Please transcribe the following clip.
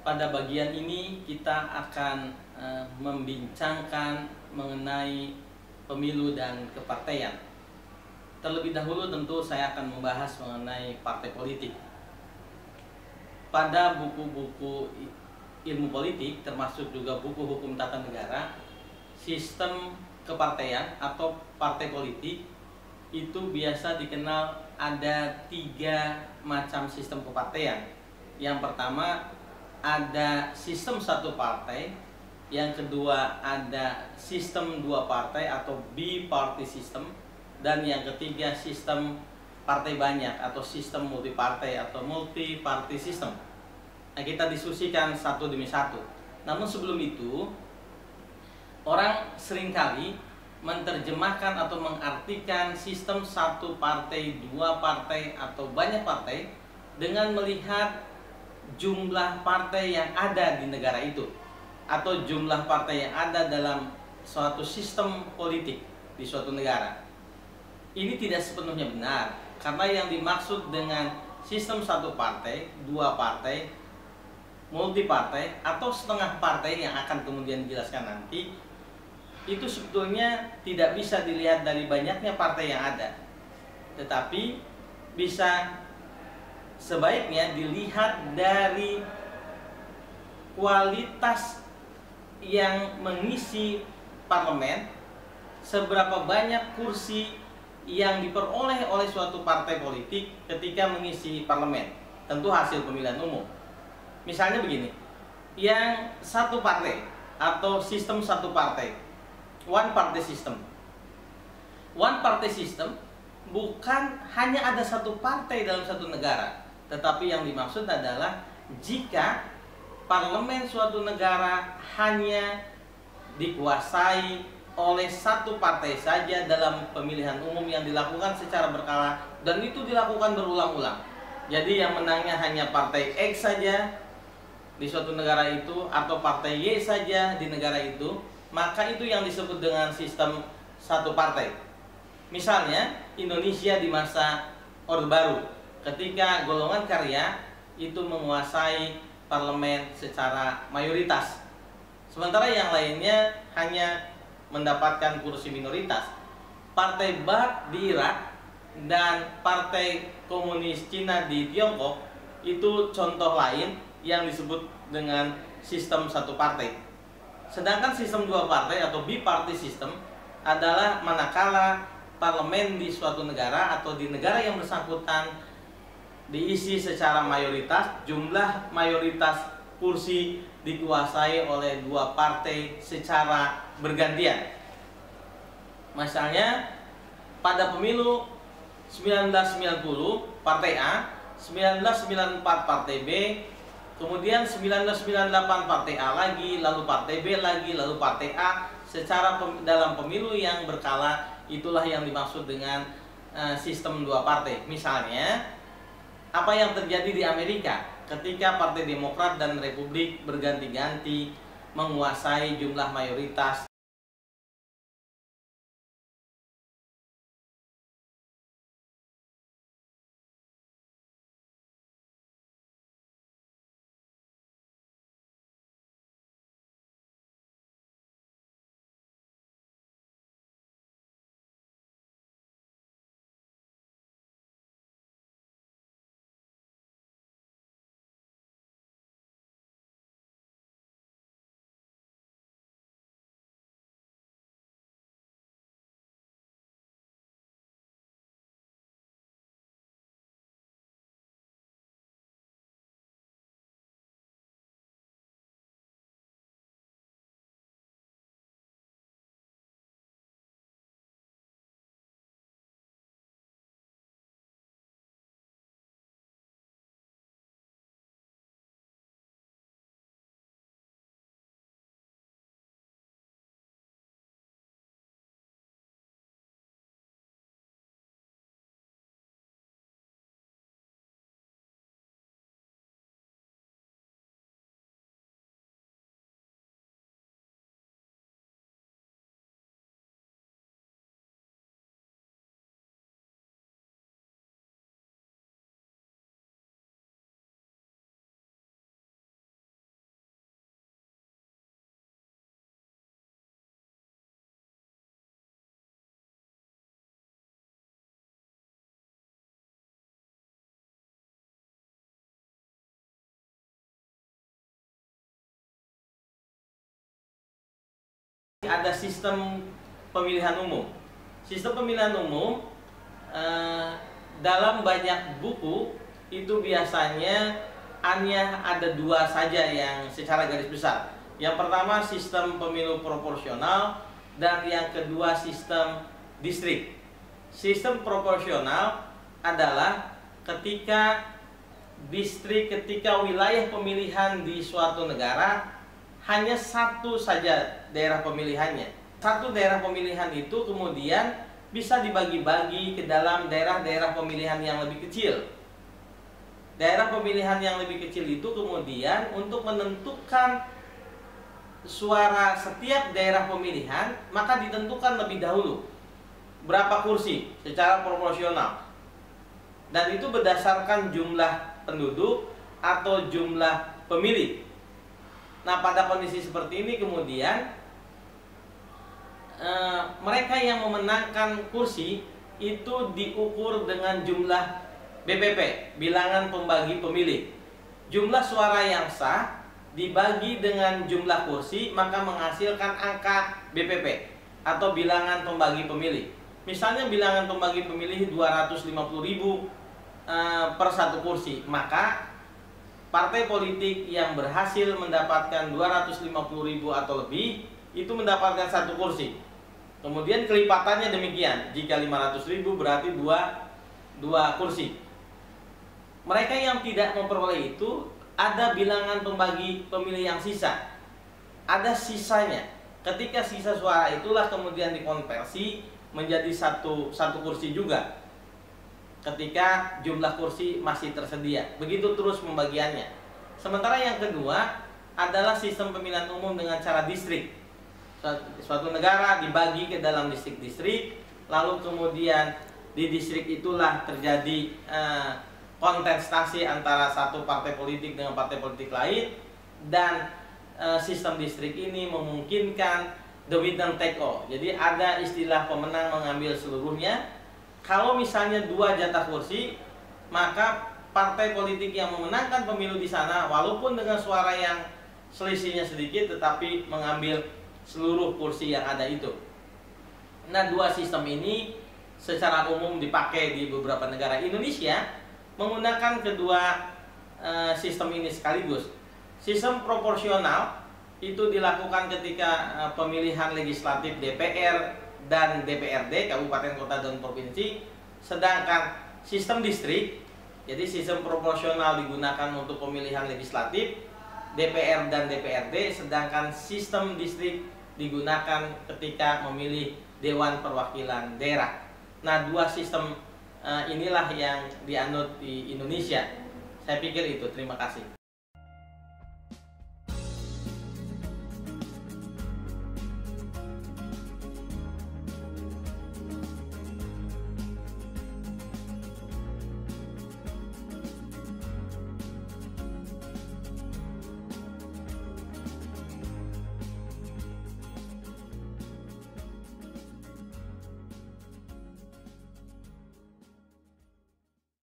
Pada bagian ini kita akan membincangkan mengenai pemilu dan kepartaian. Terlebih dahulu tentu saya akan membahas mengenai partai politik. Pada buku-buku ilmu politik, termasuk juga buku hukum tata negara, sistem kepartaian atau partai politik itu biasa dikenal ada 3 macam sistem kepartaian. Yang pertama ada sistem satu partai, yang kedua ada sistem 2 partai atau biparty system, dan yang ketiga sistem partai banyak atau sistem multipartai atau multi-party system. Nah, kita diskusikan satu demi satu. Namun sebelum itu, orang seringkali menerjemahkan atau mengartikan sistem satu partai, 2 partai atau banyak partai dengan melihat jumlah partai yang ada di negara itu atau jumlah partai yang ada dalam suatu sistem politik di suatu negara. Ini tidak sepenuhnya benar, karena yang dimaksud dengan sistem satu partai, 2 partai, multi partai atau setengah partai yang akan kemudian dijelaskan nanti, itu sebetulnya tidak bisa dilihat dari banyaknya partai yang ada, tetapi bisa sebaiknya dilihat dari kualitas yang mengisi parlemen, seberapa banyak kursi yang diperoleh oleh suatu partai politik ketika mengisi parlemen, tentu hasil pemilihan umum. Misalnya begini, yang satu partai atau sistem satu partai, one party system. One party system bukan hanya ada satu partai dalam satu negara, tetapi yang dimaksud adalah jika parlemen suatu negara hanya dikuasai oleh satu partai saja dalam pemilihan umum yang dilakukan secara berkala dan itu dilakukan berulang-ulang. Jadi yang menangnya hanya partai X saja di suatu negara itu atau partai Y saja di negara itu, maka itu yang disebut dengan sistem satu partai. Misalnya Indonesia di masa Orde Baru, ketika golongan karya itu menguasai parlemen secara mayoritas, sementara yang lainnya hanya mendapatkan kursi minoritas. Partai Baath di Irak dan Partai Komunis Cina di Tiongkok itu contoh lain yang disebut dengan sistem satu partai. Sedangkan sistem 2 partai atau biparty system adalah manakala parlemen di suatu negara atau di negara yang bersangkutan diisi secara mayoritas, jumlah mayoritas kursi dikuasai oleh 2 partai secara bergantian. Misalnya pada pemilu 1990 partai A, 1994 partai B, kemudian 1998 partai A lagi, lalu partai B lagi, lalu partai A, secara dalam pemilu yang berkala. Itulah yang dimaksud dengan sistem 2 partai. Misalnya apa yang terjadi di Amerika ketika Partai Demokrat dan Republik berganti-ganti menguasai jumlah mayoritas Ada sistem pemilihan umum. Sistem pemilihan umum dalam banyak buku itu biasanya hanya ada dua saja yang secara garis besar. Yang pertama sistem pemilu proporsional dan yang kedua sistem distrik. Sistem proporsional adalah ketika wilayah pemilihan di suatu negara hanya satu saja daerah pemilihannya. Satu daerah pemilihan itu kemudian bisa dibagi-bagi ke dalam daerah-daerah pemilihan yang lebih kecil. Daerah pemilihan yang lebih kecil itu kemudian untuk menentukan suara setiap daerah pemilihan, maka ditentukan lebih dahulu berapa kursi secara proporsional. Dan itu berdasarkan jumlah penduduk atau jumlah pemilih. Nah, pada kondisi seperti ini kemudian mereka yang memenangkan kursi itu diukur dengan jumlah BPP, bilangan pembagi pemilih. Jumlah suara yang sah dibagi dengan jumlah kursi maka menghasilkan angka BPP atau bilangan pembagi pemilih. Misalnya bilangan pembagi pemilih 250.000 per satu kursi, maka partai politik yang berhasil mendapatkan 250.000 atau lebih itu mendapatkan satu kursi. Kemudian kelipatannya demikian, jika 500.000 berarti dua kursi. Mereka yang tidak memperoleh itu ada bilangan pembagi pemilih yang sisa, ada sisanya. Ketika sisa suara itulah kemudian dikonversi menjadi satu kursi juga. Ketika jumlah kursi masih tersedia, begitu terus pembagiannya. Sementara yang kedua adalah sistem pemilihan umum dengan cara distrik. Suatu negara dibagi ke dalam distrik-distrik, lalu kemudian di distrik itulah terjadi kontestasi antara satu partai politik dengan partai politik lain, dan sistem distrik ini memungkinkan the winner take all. Jadi ada istilah pemenang mengambil seluruhnya. Kalau misalnya 2 jatah kursi, maka partai politik yang memenangkan pemilu di sana walaupun dengan suara yang selisihnya sedikit tetapi mengambil seluruh kursi yang ada itu. Nah, 2 sistem ini secara umum dipakai di beberapa negara. Indonesia menggunakan kedua sistem ini sekaligus. Sistem proporsional itu dilakukan ketika pemilihan legislatif DPR dan DPRD, kabupaten, kota, dan provinsi. Sedangkan sistem distrik, jadi sistem proporsional digunakan untuk pemilihan legislatif DPR dan DPRD, sedangkan sistem distrik digunakan ketika memilih Dewan Perwakilan Daerah. Nah, 2 sistem inilah yang dianut di Indonesia. Saya pikir itu. Terima kasih.